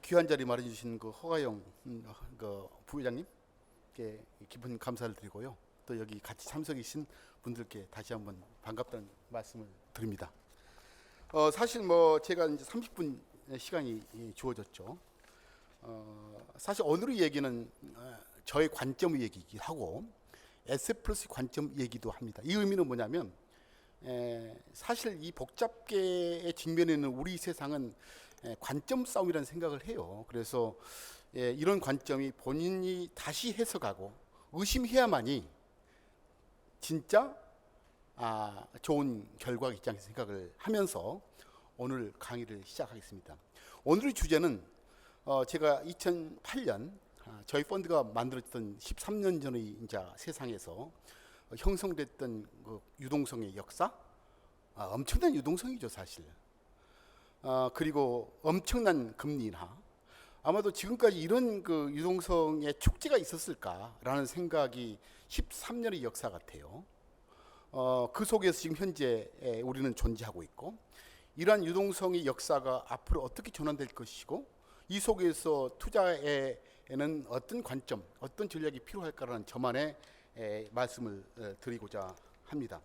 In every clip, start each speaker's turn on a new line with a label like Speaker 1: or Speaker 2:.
Speaker 1: 귀한 자리 마련해 주신 그 허가영 그 부회장님께 깊은 감사를 드리고요. 또 여기 같이 참석해 주신 분들께 다시 한번 반갑다는 말씀을 드립니다. 사실 뭐 제가 이제 30분 시간이 주어졌죠. 사실 오늘의 얘기는 저의 관점 얘기이기도 하고 SF+ 관점 얘기도 합니다. 이 의미는 뭐냐면 사실 이 복잡계에 직면해 있는 우리 세상은 관점 싸움이라는 생각을 해요. 그래서 이런 관점이 본인이 다시 해석하고 의심해야만이 진짜 좋은 결과가 있지 않겠 생각을 하면서 오늘 강의를 시작하겠습니다. 오늘의 주제는 제가 2008년 저희 펀드가 만들었던 13년 전의 이제 세상에서 형성됐던 그 유동성의 역사, 엄청난 유동성이죠 사실. 그리고 엄청난 금리 인하. 아마도 지금까지 이런 그 유동성의 축제가 있었을까라는 생각이 13년의 역사 같아요. 그 속에서 지금 현재 우리는 존재하고 있고, 이러한 유동성의 역사가 앞으로 어떻게 전환될 것이고, 이 속에서 투자에는 어떤 관점, 어떤 전략이 필요할까라는 저만의 말씀을 드리고자 합니다.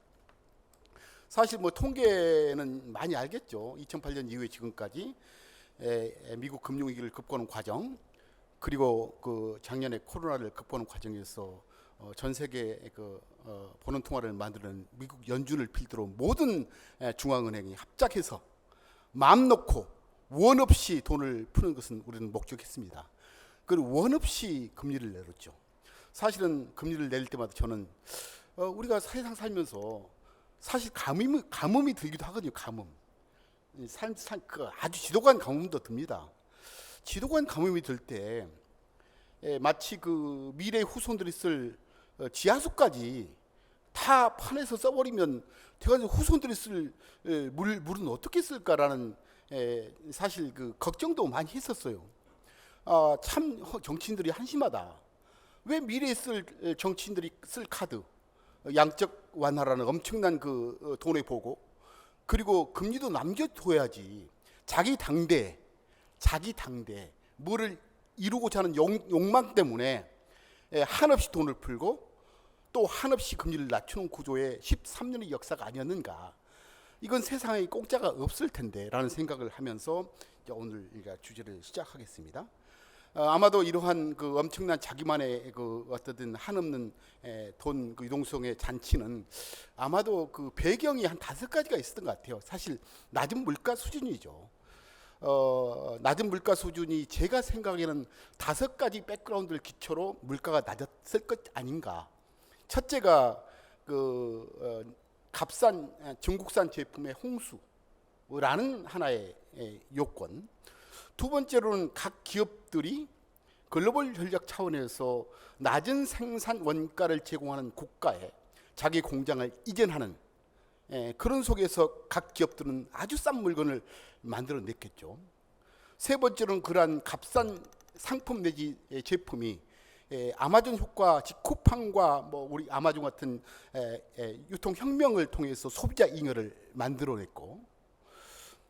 Speaker 1: 사실 뭐 통계는 많이 알겠죠. 2008년 이후에 지금까지 미국 금융위기를 극복하는 과정, 그리고 그 작년에 코로나를 극복하는 과정에서 전 세계 그 보는 통화를 만드는 미국 연준을 필두로 모든 중앙은행이 합작해서 마음 놓고 원 없이 돈을 푸는 것은 우리는 목적했습니다. 그리고 원 없이 금리를 내렸죠. 사실은 금리를 내릴 때마다 저는 우리가 세상 살면서 사실 가뭄이 들기도 하거든요. 가뭄. 아주 지독한 가뭄도 듭니다. 지독한 가뭄이 들 때 마치 그 미래 후손들이 쓸 지하수까지 다 판에서 써버리면 대가지고 후손들이 쓸 물은 어떻게 쓸까라는 사실 그 걱정도 많이 했었어요. 참 정치인들이 한심하다. 왜 미래에 쓸 정치인들이 쓸 카드, 양적 완화라는 엄청난 그 돈을 보고, 그리고 금리도 남겨둬야지 자기 당대 뭐를 이루고자 하는 욕망 때문에 한없이 돈을 풀고 또 한없이 금리를 낮추는 구조의 13년의 역사가 아니었는가. 이건 세상에 공짜가 없을 텐데 라는 생각을 하면서 오늘 주제를 시작하겠습니다. 아마도 이러한 그 엄청난 자기만의 그 어떤 한없는 돈 그 유동성의 잔치는 아마도 그 배경이 한 5가지가 있었던 것 같아요. 사실 낮은 물가 수준이죠. 낮은 물가 수준이 제가 생각에는 5가지 백그라운드를 기초로 물가가 낮았을 것 아닌가. 첫째가 그 값싼 중국산 제품의 홍수라는 하나의 요건. 두 번째로는 각 기업들이 글로벌 전략 차원에서 낮은 생산 원가를 제공하는 국가에 자기 공장을 이전하는 그런 속에서 각 기업들은 아주 싼 물건을 만들어냈겠죠. 세 번째로는 그러한 값싼 상품 내지 제품이 아마존 효과, 쿠팡과 뭐 우리 아마존 같은 유통혁명을 통해서 소비자 잉여를 만들어냈고,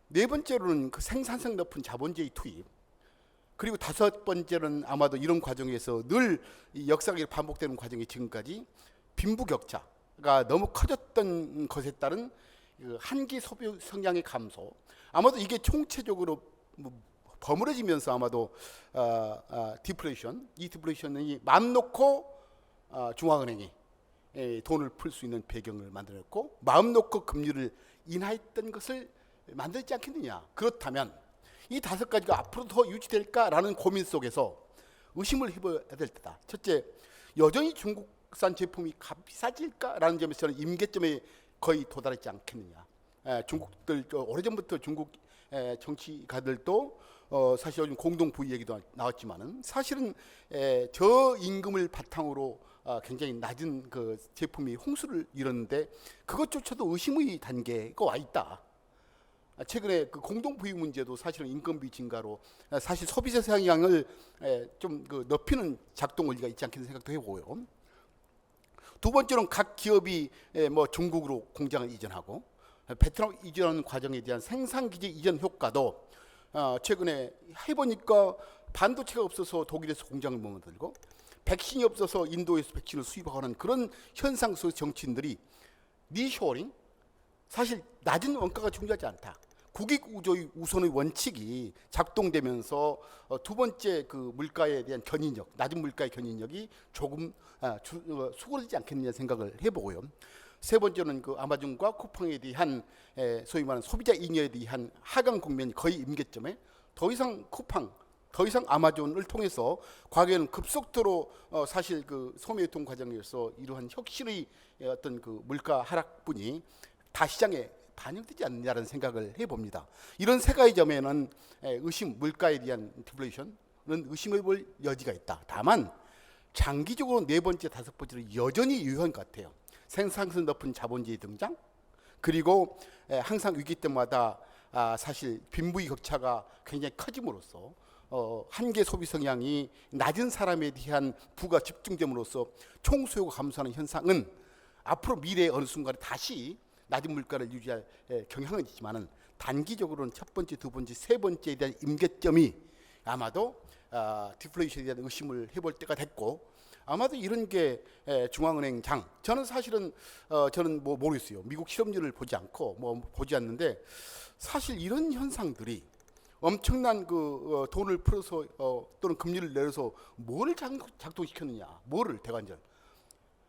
Speaker 1: 네 번째로는 그 생산성 높은 자본주의 투입, 그리고 다섯 번째는 아마도 이런 과정에서 늘 역사가 반복되는 과정이 지금까지 빈부격차가 너무 커졌던 것에 따른 한기 소비 성향의 감소, 아마도 이게 총체적으로 버무려지면서 아마도 이 디플레이션이 맘 놓고 중앙은행이 돈을 풀 수 있는 배경을 만들었고, 마음 놓고 금리를 인하했던 것을 만들지 않겠느냐. 그렇다면 이 5가지가 앞으로 더 유지될까라는 고민 속에서 의심을 해봐야 될 때다. 첫째, 여전히 중국산 제품이 비싸질까라는 점에서는 임계점에 거의 도달했지 않겠느냐. 중국들 오래전부터 중국 정치가들도 사실 요즘 공동 부의 얘기도 나왔지만은 사실은 저임금을 바탕으로 굉장히 낮은 그 제품이 홍수를 이뤘는데 그것조차도 의심의 단계가 와 있다. 최근에 그 공동 부의 문제도 사실은 인건비 증가로 사실 소비자 성향을 좀 그 높이는 작동 원리가 있지 않겠는 생각도 해보고요. 두 번째로는 각 기업이 뭐 중국으로 공장을 이전하고 베트남 이전 과정에 대한 생산 기지 이전 효과도 최근에 해보니까 반도체가 없어서 독일에서 공장을 못 만들고 백신이 없어서 인도에서 백신을 수입하는 그런 현상 속 정치인들이 리쇼어링, 사실 낮은 원가가 중요하지 않다. 국익 우조의 우선의 원칙이 작동되면서 두 번째 그 물가에 대한 견인력, 낮은 물가의 견인력이 조금 수그러지지 않겠느냐 생각을 해보고요. 세 번째는 그 아마존과 쿠팡에 대한 소위 말하는 소비자 잉여에 대한 하강 국면이 거의 임계점에 더 이상 쿠팡, 더 이상 아마존을 통해서 과거에는 급속도로 사실 그 소매 유통 과정에서 이러한 혁신의 어떤 그 물가 하락분이 다 시장에 반영되지 않느냐라는 생각을 해봅니다. 이런 세 가지 점에는 의심, 물가에 대한 디플레이션은 의심해 볼 여지가 있다. 다만 장기적으로 네 번째, 다섯 번째는 여전히 유효한 것 같아요. 생산성 높은 자본주의 등장, 그리고 항상 위기 때마다 사실 빈부의 격차가 굉장히 커짐으로써 한계 소비 성향이 낮은 사람에 대한 부가 집중됨으로써 총수요가 감소하는 현상은 앞으로 미래의 어느 순간에 다시 낮은 물가를 유지할 경향은 있지만은 단기적으로는 첫 번째, 두 번째, 세 번째에 대한 임계점이 아마도 디플레이션에 대한 의심을 해볼 때가 됐고, 아마도 이런 게 중앙은행장, 저는 사실은 저는 뭐 모르겠어요. 미국 실업률을 보지 않고 뭐 보지 않는데 사실 이런 현상들이 엄청난 그 돈을 풀어서 또는 금리를 내려서 뭐를 작동시켰느냐, 뭐를 대관절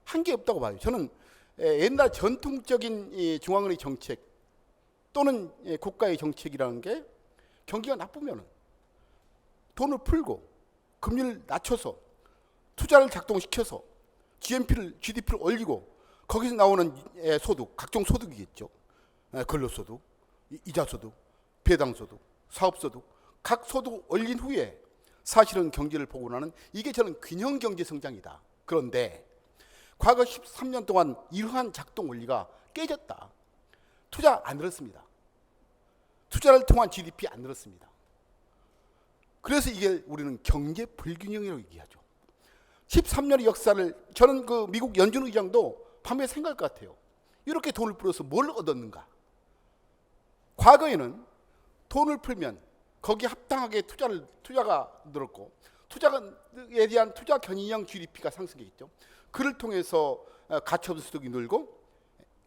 Speaker 1: 한 게 없다고 봐요. 저는 옛날 전통적인 이 중앙은행 정책 또는 국가의 정책이라는 게 경기가 나쁘면은 돈을 풀고 금리를 낮춰서 투자를 작동시켜서 GDP를 올리고 거기서 나오는 소득, 각종 소득이겠죠. 근로소득, 이자소득, 배당소득, 사업소득, 각 소득 올린 후에 사실은 경제를 보고 나는 이게 저는 균형 경제 성장이다. 그런데 과거 13년 동안 이러한 작동 원리가 깨졌다. 투자 안 늘었습니다. 투자를 통한 GDP 안 늘었습니다. 그래서 이게 우리는 경제 불균형이라고 얘기하죠. 13년의 역사를 저는 그 미국 연준 의장도 밤에 생각할 것 같아요. 이렇게 돈을 풀어서 뭘 얻었는가? 과거에는 돈을 풀면 거기에 합당하게 투자가 늘었고 투자에 대한 투자 견인형 GDP가 상승했죠. 그를 통해서 가처분 소득이 늘고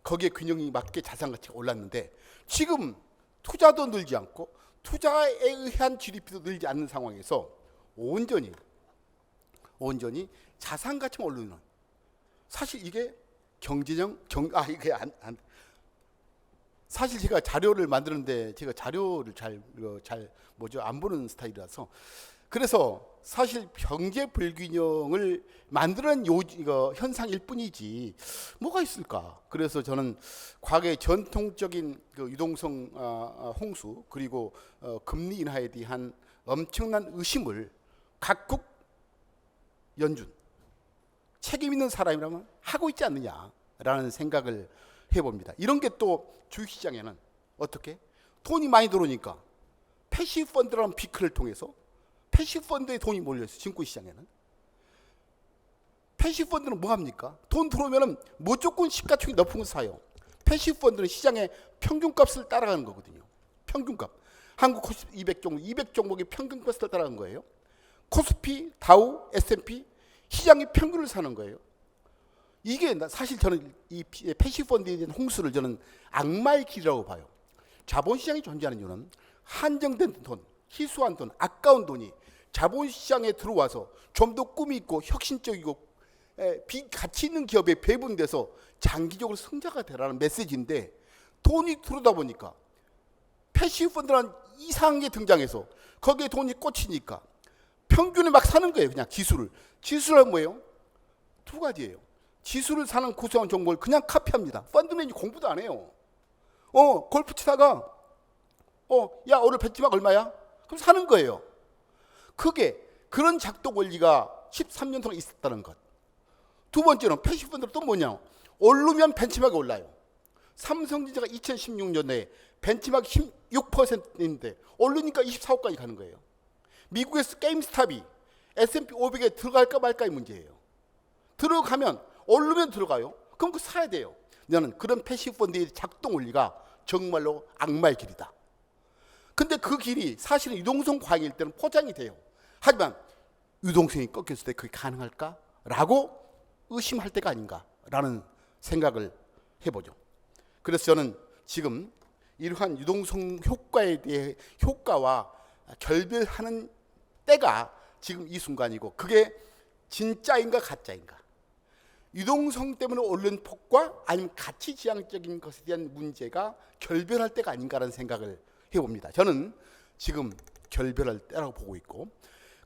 Speaker 1: 거기에 균형이 맞게 자산 가치가 올랐는데 지금 투자도 늘지 않고 투자에 의한 GDP도 늘지 않는 상황에서 온전히 자산 가치만 오르는, 사실 이게 이게 사실 제가 자료를 만드는데 제가 자료를 잘 안 보는 스타일이라서, 그래서 사실 경제 불균형을 만드는 현상일 뿐이지 뭐가 있을까? 그래서 저는 과거의 전통적인 그 유동성 홍수 그리고 금리 인하에 대한 엄청난 의심을 각국 연준 책임 있는 사람이라면 하고 있지 않느냐라는 생각을 해봅니다. 이런 게 또 주식시장에는 어떻게 돈이 많이 들어오니까 패시브 펀드라는 비크를 통해서 패시브 펀드에 돈이 몰려있어요. 증권시장에는 패시브 펀드는 뭐 합니까? 돈 들어오면은 무조건 시가총액이 높은 거 사요. 패시브 펀드는 시장의 평균값을 따라가는 거거든요. 평균값. 한국 코스피 200종목의 평균값을 따라가는 거예요. 코스피, 다우, S&P 시장의 평균을 사는 거예요. 이게 사실 저는 이 패시브 펀드에 대한 홍수를 저는 악마의 길이라고 봐요. 자본시장이 존재하는 이유는 한정된 돈, 희소한 돈, 아까운 돈이 자본시장에 들어와서 좀 더 꿈이 있고 혁신적이고 가치 있는 기업에 배분돼서 장기적으로 성장가 되라는 메시지인데, 돈이 들어오다 보니까 패시브 펀드라는 이상한 게 등장해서 거기에 돈이 꽂히니까 평균에 막 사는 거예요. 그냥 지수는 뭐예요? 두 가지예요. 지수를 사는 구성원 종목을 그냥 카피합니다. 펀드 매니저 공부도 안 해요. 골프 치다가 야 오늘 벤치마크 얼마야? 그럼 사는 거예요. 그런 작동 원리가 13년 동안 있었다는 것. 두 번째는 패시브 펀드는 또 뭐냐? 오르면 벤치마크 올라요. 삼성전자가 2016년에 벤치마크 16%인데 오르니까 24호까지 가는 거예요. 미국에서 게임스탑이 S&P 500에 들어갈까 말까의 문제예요. 들어가면 오르면 들어가요. 그럼 그거 사야 돼요. 나는 그런 패시브 펀드의 작동 원리가 정말로 악마의 길이다. 근데 그 길이 사실은 유동성 과잉일 때는 포장이 돼요. 하지만 유동성이 꺾였을 때 그게 가능할까? 라고 의심할 때가 아닌가라는 생각을 해보죠. 그래서 저는 지금 이러한 유동성 효과에 대해 효과와 결별하는 때가 지금 이 순간이고, 그게 진짜인가 가짜인가, 유동성 때문에 오른 폭과 아니면 가치 지향적인 것에 대한 문제가 결별할 때가 아닌가라는 생각을 해봅니다. 저는 지금 결별할 때라고 보고 있고,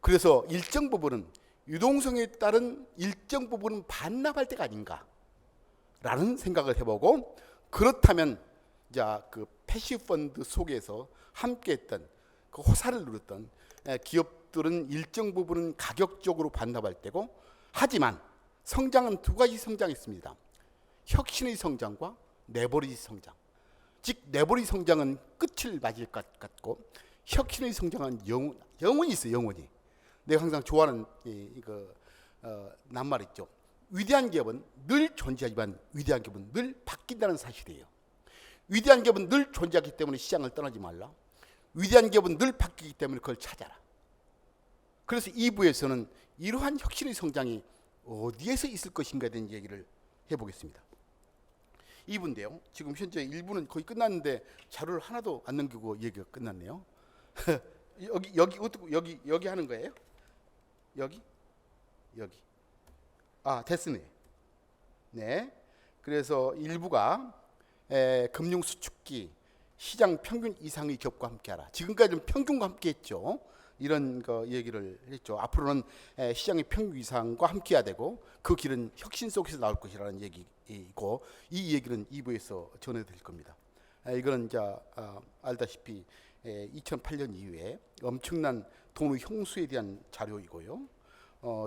Speaker 1: 그래서 일정 부분은 유동성에 따른 일정 부분은 반납할 때가 아닌가라는 생각을 해보고, 그렇다면 자, 그 패시브 펀드 속에서 함께했던 그 호사를 누렸던 기업들은 일정 부분은 가격적으로 반납할 때고, 하지만 성장은 두 가지 성장이 있습니다. 혁신의 성장과 내버리지 성장. 즉 내버리지 성장은 끝을 맞을 것 같고, 혁신의 성장은 영원히 있어요. 영원히. 내가 항상 좋아하는 낱말 있죠. 위대한 기업은 늘 존재하지만 위대한 기업은 늘 바뀐다는 사실이에요. 위대한 기업은 늘 존재하기 때문에 시장을 떠나지 말라. 위대한 기업은 늘 바뀌기 때문에 그걸 찾아라. 그래서 2부에서는 이러한 혁신의 성장이 어디에서 있을 것인가에 대한 얘기를 해보겠습니다. 2부인데요. 지금 현재 1부는 거의 끝났는데 자료를 하나도 안 남기고 얘기가 끝났네요. 여기 하는 거예요? 여기? 됐으네. 네. 그래서 1부가 금융 수축기 시장 평균 이상의 기업과 함께하라. 지금까지는 평균과 함께했죠. 이런 거 얘기를 했죠. 앞으로는 시장의 평균 이상과 함께해야 되고, 그 길은 혁신 속에서 나올 것이라는 얘기이고, 이 얘기는 2부에서 전해드릴 겁니다. 이거는 알다시피 2008년 이후에 엄청난 돈의 형수에 대한 자료이고요.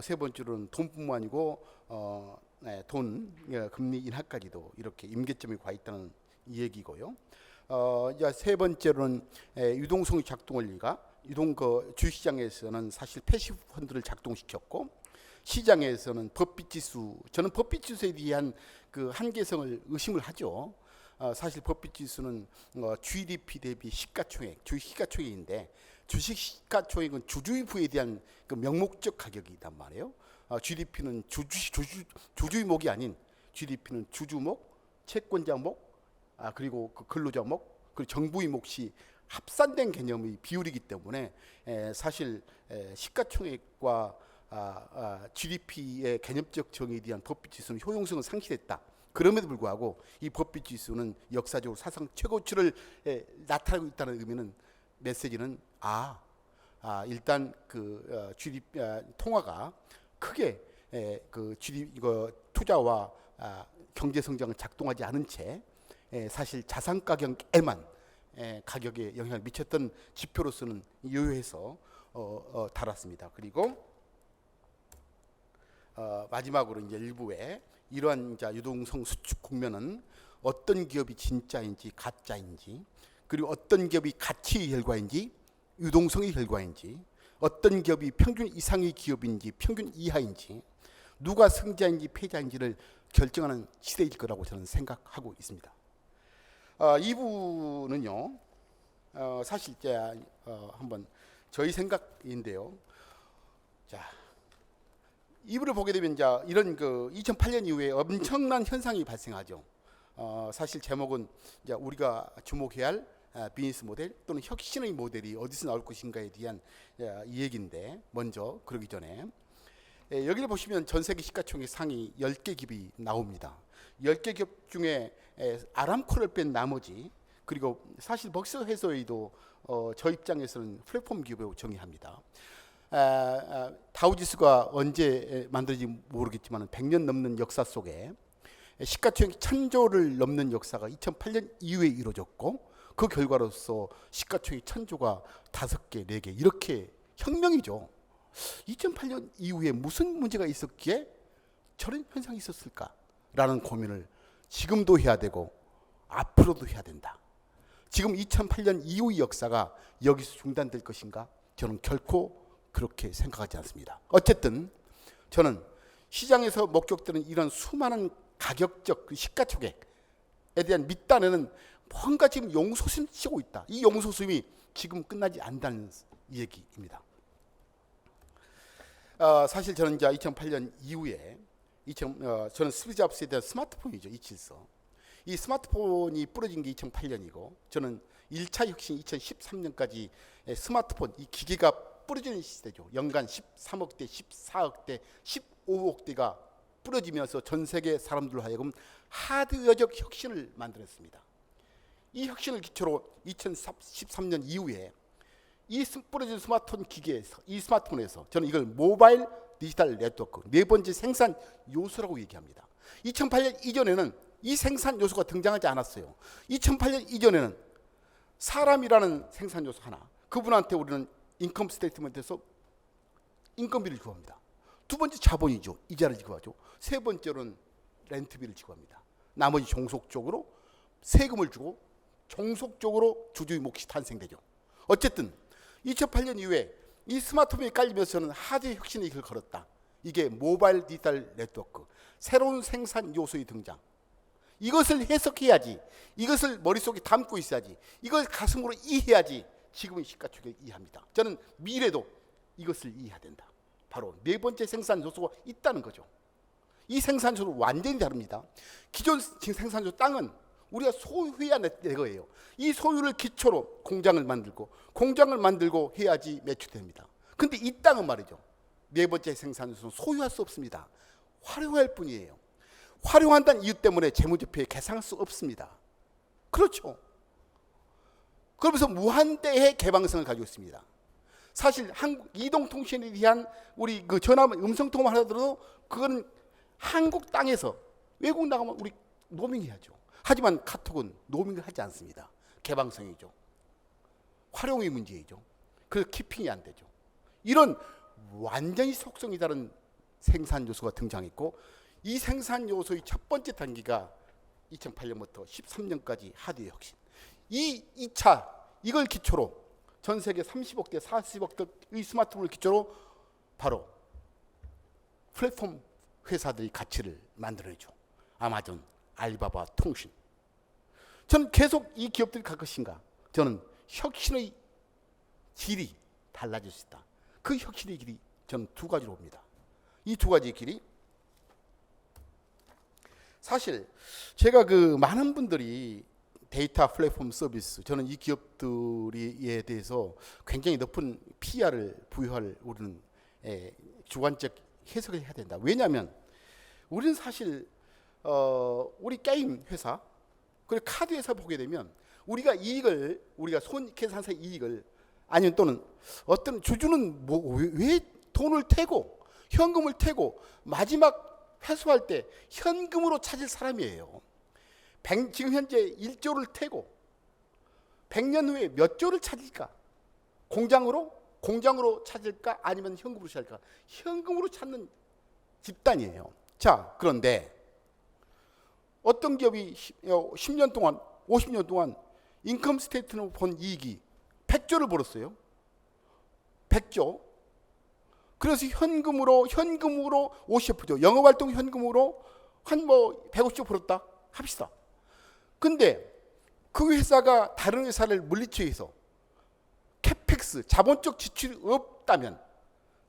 Speaker 1: 세 번째로는 돈뿐만 아니고 돈 금리 인하까지도 이렇게 임계점에 가 있다는 얘기고요. 세 번째로는 유동성의 작동 원리가 주식시장에서는 사실 패시브 펀드를 작동시켰고, 시장에서는 법비지수, 저는 법비지수에 대한 그 한계성을 의심을 하죠. 사실 법비지수는 GDP 대비 시가총액, 주식 시가총액인데, 주식 시가총액은 주주의 대한 그 명목적 가격이란 말이에요. GDP는 주주의목이 아닌, GDP는 주주목, 채권자목, 그리고 그 근로자목, 그리고 정부의 몫이 합산된 개념의 비율이기 때문에 사실 시가총액과 GDP의 개념적 정의에 대한 법비지수는 효용성은 상실했다. 그럼에도 불구하고 이 법비지수는 역사적으로 사상 최고치를 나타내고 있다는 의미는, 메시지는 일단 그 GDP 통화가 크게 그 GDP 투자와 경제 성장을 작동하지 않은 채 사실 자산 가격에만 가격에 영향을 미쳤던 지표로서는 유효해서 달았습니다. 그리고 마지막으로 이제 일부에 이러한 유동성 수축 국면은 어떤 기업이 진짜인지 가짜인지, 그리고 어떤 기업이 가치의 결과인지 유동성의 결과인지, 어떤 기업이 평균 이상의 기업인지 평균 이하인지, 누가 승자인지 패자인지를 결정하는 시대일 거라고 저는 생각하고 있습니다. 2부는요, 사실 한번 저희 생각인데요. 자, 2부를 보게 되면 이런 그 2008년 이후에 엄청난 현상이 발생하죠. 사실 제목은 우리가 주목해야 할 비즈니스 모델 또는 혁신의 모델이 어디서 나올 것인가에 대한 이 얘기인데, 먼저 그러기 전에 여기를 보시면 전 세계 시가총액 상위 10개 기업이 나옵니다. 10개 기업 중에 아람코를 뺀 나머지, 그리고 사실 벅스 회사에도 저 입장에서는 플랫폼 기업으로 정의합니다. 다우지수가 언제 만들어진지 모르겠지만 100년 넘는 역사 속에 시가총액 1000조를 넘는 역사가 2008년 이후에 이루어졌고, 그 결과로서 시가총액 1000조가 5개, 4개 이렇게 혁명이죠. 2008년 이후에 무슨 문제가 있었기에 저런 현상이 있었을까라는 고민을 지금도 해야 되고 앞으로도 해야 된다. 지금 2008년 이후의 역사가 여기서 중단될 것인가? 저는 결코 그렇게 생각하지 않습니다. 어쨌든 저는 시장에서 목격되는 이런 수많은 가격적 시가총액에 대한 밑단에는 뭔가 지금 용솟음 치고 있다. 이 용솟음이 지금 끝나지 않는다는 얘기입니다. 사실 저는 이제 2008년 이후에 저는 스티브 잡스에 대한 스마트폰이죠. 274. 이 스마트폰이 부러진 게 2008년이고 저는 1차 혁신 2013년까지 스마트폰 이 기계가 부러지는 시대죠. 연간 13억대, 14억대, 15억대가 부러지면서 전 세계 사람들로 하여금 하드웨어적 혁신을 만들었습니다. 이 혁신을 기초로 2013년 이후에 이 부러진 스마트폰 기계에서 이 스마트폰에서 저는 이걸 모바일 디지털 네트워크 네 번째 생산 요소라고 얘기합니다. 2008년 이전에는 이 생산 요소가 등장하지 않았어요. 2008년 이전에는 사람이라는 생산 요소 하나, 그분한테 우리는 인컴 스테이트먼트에서 인건비를 지급합니다. 두 번째 자본이죠. 이자를 지급하죠. 세 번째로는 렌트비를 지급합니다. 나머지 종속적으로 세금을 주고 종속적으로 주주의 몫이 탄생되죠. 어쨌든 2008년 이후에 이 스마트폰이 깔리면서는 하드웨어 혁신의 길을 걸었다. 이게 모바일 디지털 네트워크, 새로운 생산 요소의 등장. 이것을 해석해야지, 이것을 머릿속에 담고 있어야지, 이걸 가슴으로 이해해야지 지금의 시가총액을 이해합니다. 저는 미래도 이것을 이해해야 된다. 바로 네 번째 생산 요소가 있다는 거죠. 이 생산 요소는 완전히 다릅니다. 기존 생산 요소 땅은 우리가 소유해야 내 거예요. 이 소유를 기초로 공장을 만들고 해야지 매출됩니다. 근데 이 땅은 말이죠. 네 번째 생산 요소는 소유할 수 없습니다. 활용할 뿐이에요. 활용한다는 이유 때문에 재무제표에 계산할 수 없습니다. 그렇죠. 그러면서 무한대의 개방성을 가지고 있습니다. 사실 한국 이동통신에 대한 우리 그 전화 음성통화 하더라도 그건 한국 땅에서 외국 나가면 우리 노밍해야죠. 하지만 카톡은 노밍을 하지 않습니다. 개방성이죠. 활용의 문제이죠. 그래서 키핑이 안 되죠. 이런 완전히 속성이 다른 생산 요소가 등장했고 이 생산 요소의 첫 번째 단계가 2008년부터 13년까지 하드웨어 혁신. 이 2차 이걸 기초로 전 세계 30억대, 40억대의 스마트폰을 기초로 바로 플랫폼 회사들이 가치를 만들어내죠. 아마존, 알리바바, 통신. 저는 계속 이 기업들이 갈 것인가? 저는 혁신의 길이 달라질 수 있다. 그 혁신의 길이 저는 두 가지로 봅니다. 이 두 가지의 길이 사실 제가 그 많은 분들이 데이터 플랫폼 서비스 저는 이 기업들에 대해서 굉장히 높은 PR을 부여할 우리는 주관적 해석을 해야 된다. 왜냐하면 우리는 사실 우리 게임 회사 그리고 카드 회사 보게 되면 우리가 계산사 이익을 아니면 또는 어떤 주주는 왜 돈을 태고 현금을 태고 마지막 회수할 때 현금으로 찾을 사람이에요. 지금 현재 1조를 태고 100년 후에 몇 조를 찾을까? 공장으로 찾을까? 아니면 현금으로 찾을까? 현금으로 찾는 집단이에요. 자, 그런데 어떤 기업이 10년 동안 50년 동안 인컴 스테이트먼트 본 이익이 100조를 벌었어요. 100조. 그래서 현금으로 50%죠. 영업활동 현금으로 한 150조 벌었다 합시다. 근데 그 회사가 다른 회사를 물리치해서 캐펙스 자본적 지출이 없다면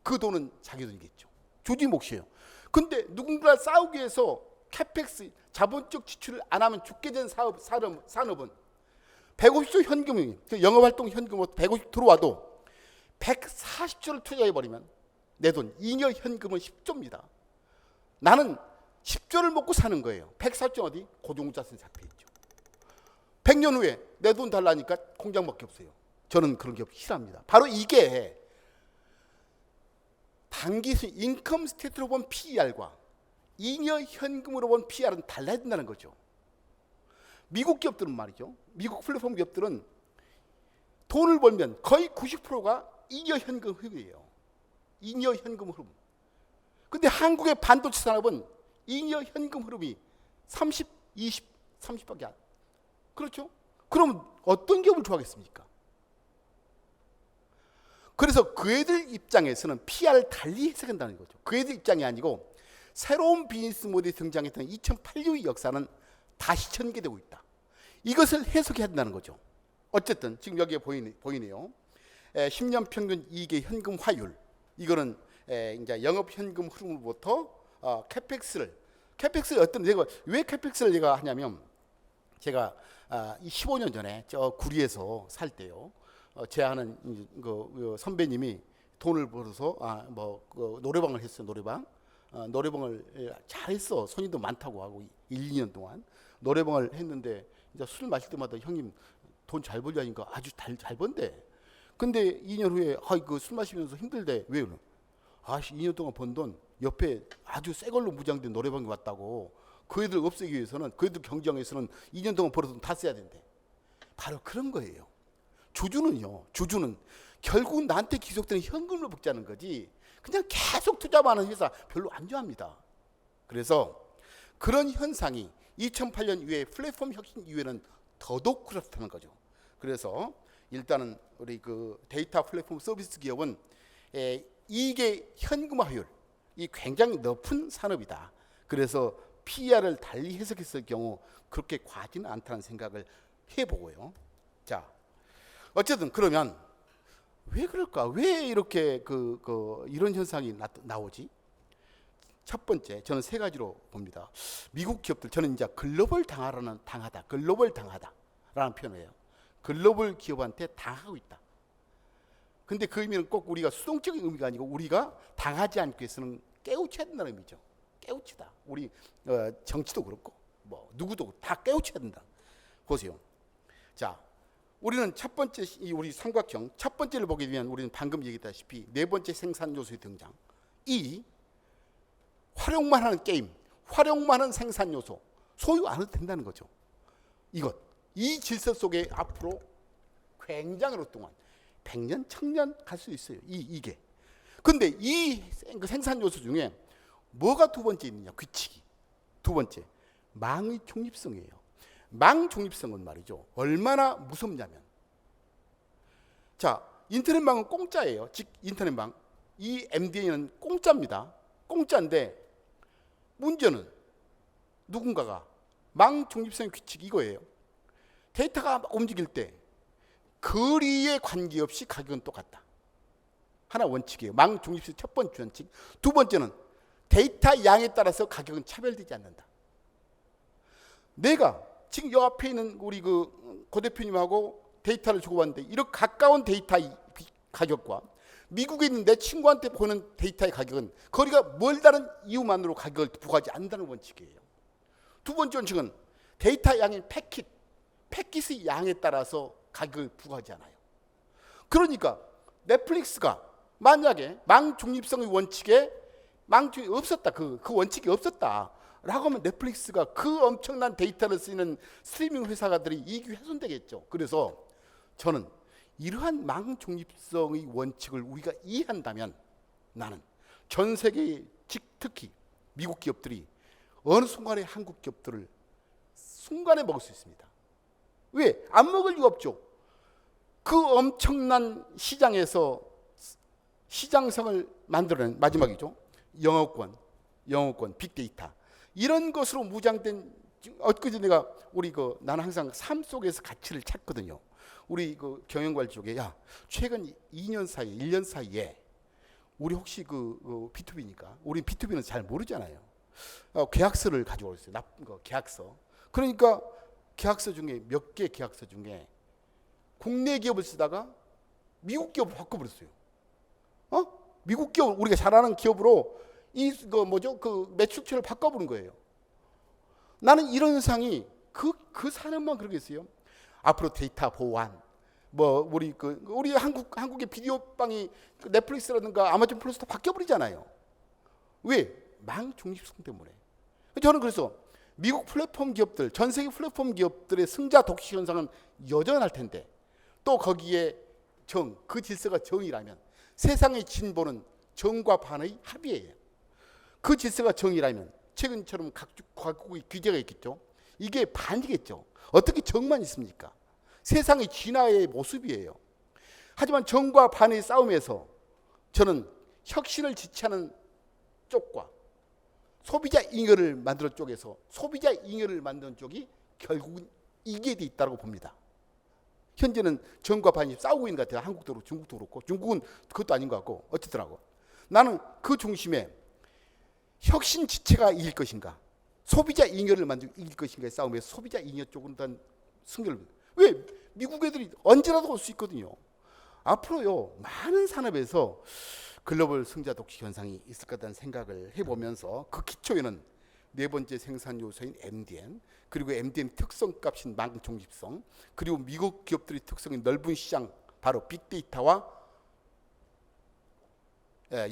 Speaker 1: 그 돈은 자기 돈이겠죠. 주주 몫이에요. 근데 누군가 싸우기 위해서 캐펙스 자본적 지출을 안 하면 죽게 된 산업은 150조 현금이 영업활동 현금으로 150 들어와도 140조를 투자해버리면 내 돈 잉여 현금은 10조입니다. 나는 10조를 먹고 사는 거예요. 140조 어디? 고종자세 잡혀있죠. 100년 후에 내 돈 달라니까 공장밖에 없어요. 저는 그런 기업 싫어합니다. 바로 이게 단기 인컴 스테이트로 본 PER과 잉여 현금으로 본 PER은 달라야 된다는 거죠. 미국 기업들은 말이죠. 미국 플랫폼 기업들은 돈을 벌면 거의 90%가 잉여 현금 흐름이에요. 잉여 현금 흐름. 근데 한국의 반도체 산업은 잉여 현금 흐름이 30, 20, 30밖에 안. 그렇죠? 그럼 어떤 기업을 좋아하겠습니까? 그래서 그애들 입장에서는 PR을 달리 해석한다는 거죠. 그애들 입장이 아니고 새로운 비즈니스 모델이 등장했던 2008년의 역사는 다시 전개되고 있다. 이것을 해석해야 된다는 거죠. 어쨌든 지금 여기에 보이네요. 10년 평균 이익의 현금 화율. 이거는 이제 영업 현금 흐름으로부터 캐펙스를 어떤 내가 왜 캐펙스를 내가 하냐면 제가 15년 전에 저 구리에서 살 때요. 제 아는 그 선배님이 돈을 벌어서 노래방을 했어요. 노래방을 잘했어. 손님도 많다고 하고 1, 2년 동안 노래방을 했는데 이제 술 마실 때마다 형님 돈 잘 벌자니까 아주 잘 번대. 근데 2년 후에 그 술 마시면서 힘들대. 왜 그래? 2년 동안 번 돈 옆에 아주 새 걸로 무장된 노래방에 왔다고. 그 애들 없애기 위해서는, 그 애들 경쟁하기 위해서는 2년 동안 벌어서 돈 다 써야 된대. 바로 그런 거예요. 주주는 결국 나한테 귀속되는 현금으로 먹자는 거지, 그냥 계속 투자만 하는 회사 별로 안 좋아합니다. 그래서 그런 현상이 2008년 이후에 플랫폼 혁신 이후에는 더더욱 그렇다는 거죠. 그래서 일단은 우리 그 데이터 플랫폼 서비스 기업은 이익의 현금화율, 이 굉장히 높은 산업이다. 그래서 PER을 달리 해석했을 경우 그렇게 과하지는 않다는 생각을 해보고요. 자, 어쨌든 그러면 왜 그럴까? 왜 이렇게 이런 현상이 나오지? 첫 번째, 저는 세 가지로 봅니다. 미국 기업들, 저는 이제 글로벌 당하다라는 표현을 해요. 글로벌 기업한테 당하고 있다. 근데 그 의미는 꼭 우리가 수동적인 의미가 아니고 우리가 당하지 않기 위해서는 깨우쳐야 된다는 의미죠. 깨우치다. 우리 정치도 그렇고 누구도 다 깨우쳐야 된다. 보세요. 자, 우리는 첫 번째 우리 삼각형 첫 번째를 보게 되면 우리는 방금 얘기했다시피 네 번째 생산 요소의 등장. 이 활용만 하는 게임, 활용만 하는 생산 요소 소유 안 해도 된다는 거죠. 이 질서 속에 앞으로 굉장히 오랫동안 100년, 1000년 갈 수 있어요. 이게. 근데 이 생산 요소 중에 뭐가 두 번째 있느냐? 규칙이. 두 번째, 망의 중립성이에요. 망 중립성은 말이죠. 얼마나 무섭냐면, 자, 인터넷망은 공짜예요. 즉 인터넷망. 이 MDN은 공짜입니다. 공짜인데 문제는 누군가가 망 중립성의 규칙이 이거예요. 데이터가 움직일 때 거리에 관계없이 가격은 똑같다. 하나 원칙이에요. 망 중립성 첫 번째 원칙. 두 번째는 데이터 양에 따라서 가격은 차별되지 않는다. 내가 지금 여 앞에 있는 우리 고 대표님하고 데이터를 주고받는데 이렇게 가까운 데이터의 가격과 미국에 있는 내 친구한테 보는 데이터의 가격은 거리가 멀다는 이유만으로 가격을 부과하지 않는다는 원칙이에요. 두 번째 원칙은 데이터 양의 패킷의 양에 따라서 가격을 부과하지 않아요. 그러니까 넷플릭스가 만약에 망 중립성의 원칙에 망중이 없었다, 그 원칙이 없었다 라고 하면 넷플릭스가 그 엄청난 데이터를 쓰는 스트리밍 회사들이 이익이 훼손되겠죠. 그래서 저는 이러한 망 중립성의 원칙을 우리가 이해한다면 나는 전 세계 특히 미국 기업들이 어느 순간에 한국 기업들을 순간에 먹을 수 있습니다. 왜? 안 먹을 이유가 없죠. 그 엄청난 시장에서 시장성을 만들어낸 마지막이죠. 영어권, 빅데이터 이런 것으로 무장된. 엊그제 내가 나는 항상 삶 속에서 가치를 찾거든요. 우리 경영관리 쪽에 최근 2년 사이에 1년 사이에 우리 혹시 B2B니까 우리 B2B는 잘 모르잖아요. 계약서를 가지고 있어요. 계약서. 그러니까 계약서 중에 몇 개 계약서 중에 국내 기업을 쓰다가 미국 기업을 바꿔버렸어요. 미국 기업, 우리가 잘 아는 기업으로 매출처를 바꿔버린 거예요. 나는 이런 현상이 그 산업만 그러겠어요. 앞으로 데이터 보안, 우리 한국의 비디오 방이 넷플릭스라든가 아마존 플러스 다 바뀌어버리잖아요. 왜? 망 중립성 때문에. 저는 그래서 미국 플랫폼 기업들, 전 세계 플랫폼 기업들의 승자 독식 현상은 여전할 텐데 또 거기에 그 질서가 정이라면 세상의 진보는 정과 반의 합의예요. 그 질서가 정이라면 최근처럼 각국의 규제가 있겠죠. 이게 반이겠죠. 어떻게 정만 있습니까? 세상의 진화의 모습이에요. 하지만 정과 반의 싸움에서 저는 혁신을 지향하는 쪽과 소비자 잉여를 만드는 쪽에서 소비자 잉여를 만드는 쪽이 결국은 이게 돼 있다고 봅니다. 현재는 정과 반이 싸우고 있는 것 같아요. 한국도 그렇고 중국도 그렇고. 중국은 그것도 아닌 것 같고 어쨌더라고. 나는 그 중심에 혁신 지체가 이길 것인가, 소비자 잉여를 만들고 이길 것인가의 싸움에서 소비자 잉여 쪽으로 단 승리를. 왜? 미국 애들이 언제라도 올 수 있거든요. 앞으로요 많은 산업에서 글로벌 승자 독식 현상이 있을 거라는 생각을 해보면서 그 기초에는 네 번째 생산 요소인 MDN, 그리고 MDN 특성값인 망종집성, 그리고 미국 기업들의 특성인 넓은 시장, 바로 빅데이터와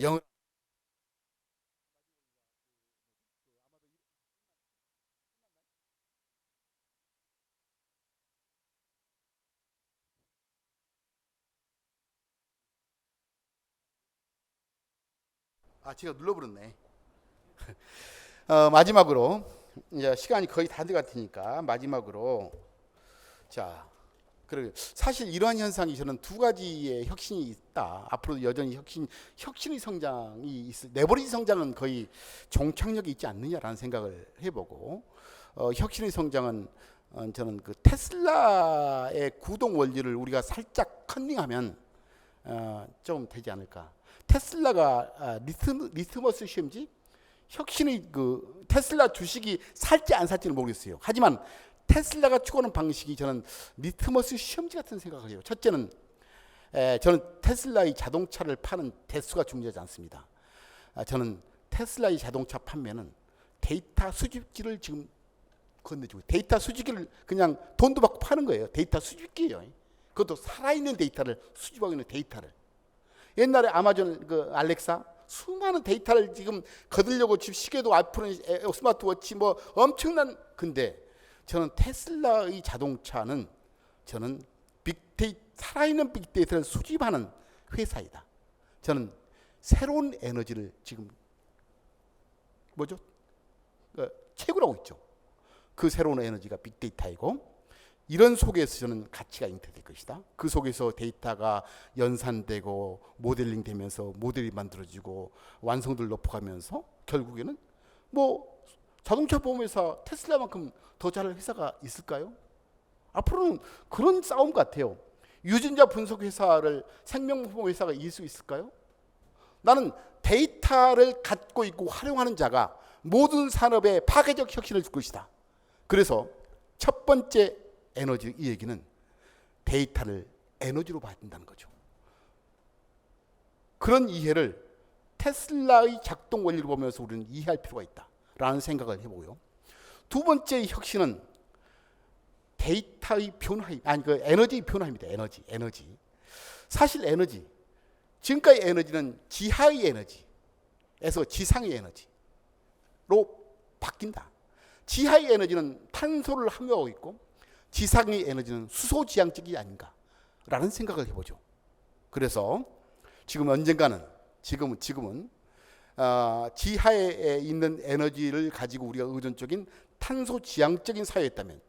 Speaker 1: 영어. 제가 눌러버렸네. 마지막으로 이제 시간이 거의 다 돼 같으니까 마지막으로 자, 그리고 사실 이러한 현상이 저는 두 가지의 혁신이 있다. 앞으로 여전히 혁신의 성장이 있을. 레버리지 성장은 거의 종착역이 있지 않느냐라는 생각을 해보고, 혁신의 성장은 저는 그 테슬라의 구동 원리를 우리가 살짝 컨닝하면 좀 되지 않을까. 테슬라가 리트머스 시험지 혁신의 그 테슬라 주식이 살지 안 살지는 모르겠어요. 하지만 테슬라가 추구하는 방식이 저는 리트머스 시험지 같은 생각을 해요. 첫째는 저는 테슬라의 자동차를 파는 대수가 중요하지 않습니다. 저는 테슬라의 자동차 판매는 데이터 수집기를 지금 건네주고, 데이터 수집기를 그냥 돈도 받고 파는 거예요. 데이터 수집기예요. 그것도 살아있는 데이터를 수집하고 있는 데이터를. 옛날에 아마존 그 알렉사 수많은 데이터를 지금 거두려고 지금 시계도 아이폰, 스마트워치 뭐 엄청난. 근데 저는 테슬라의 자동차는 저는 살아있는 빅데이터를 수집하는 회사이다. 저는 새로운 에너지를 지금 뭐죠? 채굴하고 있죠. 그 새로운 에너지가 빅데이터이고, 이런 속에서 저는 가치가 잉태될 것이다. 그 속에서 데이터가 연산되고 모델링 되면서 모델이 만들어지고 완성도를 높여가면서 결국에는 뭐 자동차 보험회사 테슬라만큼 더 잘할 회사가 있을까요? 앞으로는 그런 싸움 같아요. 유전자 분석 회사를 생명보험 회사가 이길 수 있을까요? 나는 데이터를 갖고 있고 활용하는 자가 모든 산업에 파괴적 혁신을 줄 것이다. 그래서 첫 번째 에너지, 이 얘기는 데이터를 에너지로 봐야 된다는 거죠. 그런 이해를 테슬라의 작동 원리를 보면서 우리는 이해할 필요가 있다라는 생각을 해보고요. 두 번째 혁신은 데이터의 변화입니다. 그 에너지의 변화입니다. 에너지. 사실 에너지, 지금까지 에너지는 지하의 에너지에서 지상의 에너지로 바뀐다. 지하의 에너지는 탄소를 함유하고 있고 지상의 에너지는 수소지향적이 아닌가라는 생각을 해보죠. 그래서 지금 언젠가는 지금은 지하에 있는 에너지를 가지고 우리가 의존적인 탄소지향적인 사회였다면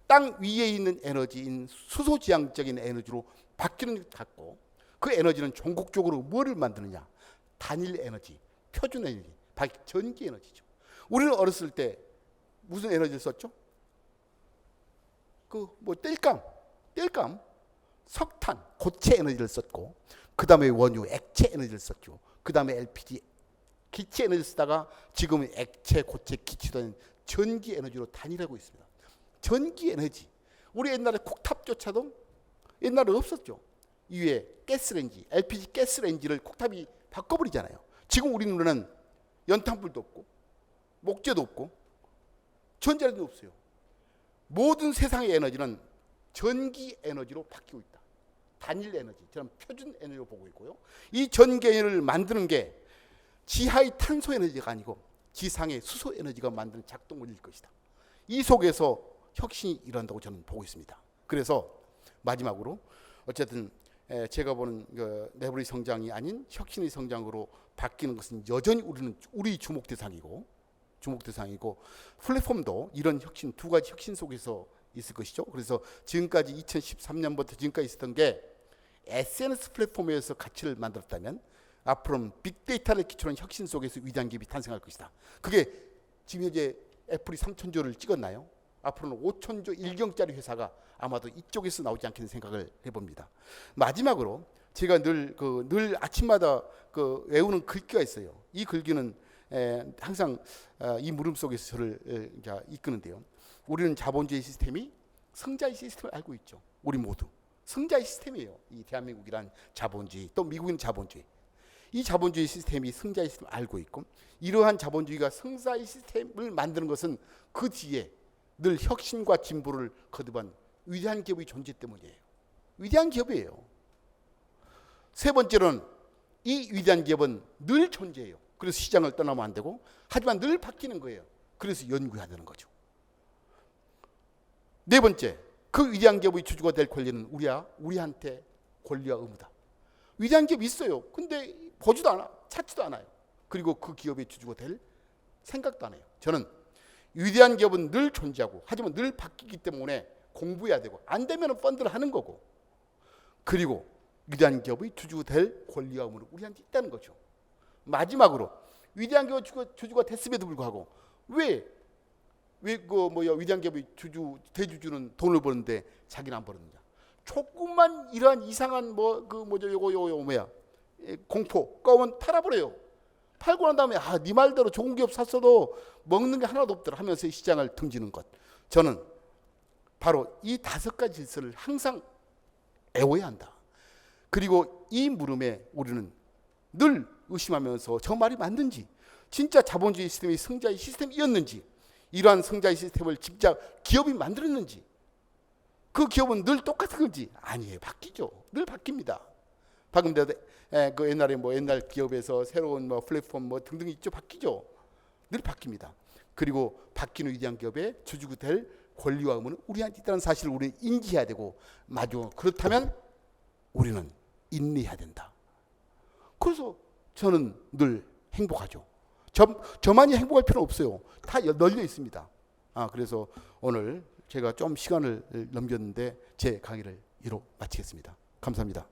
Speaker 1: 땅 위에 있는 에너지인 수소지향적인 에너지로 바뀌는 것 같고, 그 에너지는 종국적으로 뭐를 만드느냐? 단일 에너지, 표준 에너지, 전기 에너지죠. 우리는 어렸을 때 무슨 에너지를 썼죠? 땔감, 석탄, 고체 에너지를 썼고, 그 다음에 원유, 액체 에너지를 썼죠. 그 다음에 LPG, 기체 에너지를 쓰다가 지금은 액체, 고체, 기체된 전기 에너지로 단일하고 있습니다. 전기 에너지. 우리 옛날에 콕탑조차도 옛날에 없었죠. 이외에 가스레인지, LPG 가스레인지를 콕탑이 바꿔버리잖아요. 지금 우리 눈에는 연탄불도 없고, 목재도 없고, 전자레인지도 없어요. 모든 세상의 에너지는 전기 에너지로 바뀌고 있다. 단일 에너지, 저는 표준 에너지로 보고 있고요. 이 전기 에너지를 만드는 게 지하의 탄소 에너지가 아니고 지상의 수소 에너지가 만드는 작동 원리일 것이다. 이 속에서 혁신이 일어난다고 저는 보고 있습니다. 그래서 마지막으로 어쨌든 제가 보는 레버리 성장이 아닌 혁신의 성장으로 바뀌는 것은 여전히 우리 주목 대상이고 플랫폼도 이런 혁신, 두 가지 혁신 속에서 있을 것이죠. 그래서 지금까지 2013년부터 지금까지 있었던 게 SNS 플랫폼에서 가치를 만들었다면 앞으로는 빅데이터를 기초로 한 혁신 속에서 위장 기업이 탄생할 것이다. 그게 지금 현재 애플이 3,000조를 찍었나요? 앞으로는 5천조 1경짜리 회사가 아마도 이쪽에서 나오지 않겠는 생각을 해봅니다. 마지막으로 제가 늘 아침마다 외우는 글귀가 있어요. 이 글귀는 항상 이 물음 속에서 저를 이끄는데요. 우리는 자본주의 시스템이 성자의 시스템을 알고 있죠. 우리 모두 성자의 시스템이에요. 이 대한민국이란 자본주의, 또 미국은 자본주의. 이 자본주의 시스템이 성자의 시스템을 알고 있고, 이러한 자본주의가 성자의 시스템을 만드는 것은 그 뒤에 늘 혁신과 진보를 거듭한 위대한 기업의 존재 때문이에요. 위대한 기업이에요. 세 번째로는 이 위대한 기업은 늘 존재해요. 그래서 시장을 떠나면 안 되고, 하지만 늘 바뀌는 거예요. 그래서 연구해야 되는 거죠. 네 번째, 그 위대한 기업의 주주가 될 권리는 우리한테 권리와 의무다. 위대한 기업이 있어요. 근데 보지도 않아, 찾지도 않아요. 그리고 그 기업의 주주가 될 생각도 안 해요. 저는 위대한 기업은 늘 존재하고, 하지만 늘 바뀌기 때문에 공부해야 되고, 안 되면 펀드를 하는 거고, 그리고 위대한 기업의 주주가 될 권리와 의무는 우리한테 있다는 거죠. 마지막으로 위대한 기업 주주가 됐음에도 불구하고 왜 위대한 기업의 대주주는 돈을 버는데 자기는 안 버느냐? 조금만 이러한 이상한 공포 꺼면 팔아버려요. 팔고 난 다음에 네 말대로 좋은 기업 샀어도 먹는 게 하나도 없더라 하면서 시장을 등지는 것. 저는 바로 이 5가지 질서를 항상 애워야 한다. 그리고 이 물음에 우리는 늘 의심하면서 저 말이 맞는지, 진짜 자본주의 시스템이 성자의 시스템이었는지, 이러한 성자의 시스템을 직접 기업이 만들었는지, 그 기업은 늘 똑같은 건지. 아니에요. 바뀌죠. 늘 바뀝니다. 방금 전에 그 옛날에 옛날 기업에서 새로운 플랫폼 등등 있죠. 바뀌죠. 늘 바뀝니다. 그리고 바뀌는 위대한 기업의 주주가 될 권리와 의무는 우리한테 있다는 사실을 우리는 인지해야 되고, 마저 그렇다면 우리는 인내해야 된다. 그래서 저는 늘 행복하죠. 저만이 행복할 필요는 없어요. 다 널려 있습니다. 그래서 오늘 제가 좀 시간을 넘겼는데 제 강의를 이로 마치겠습니다. 감사합니다.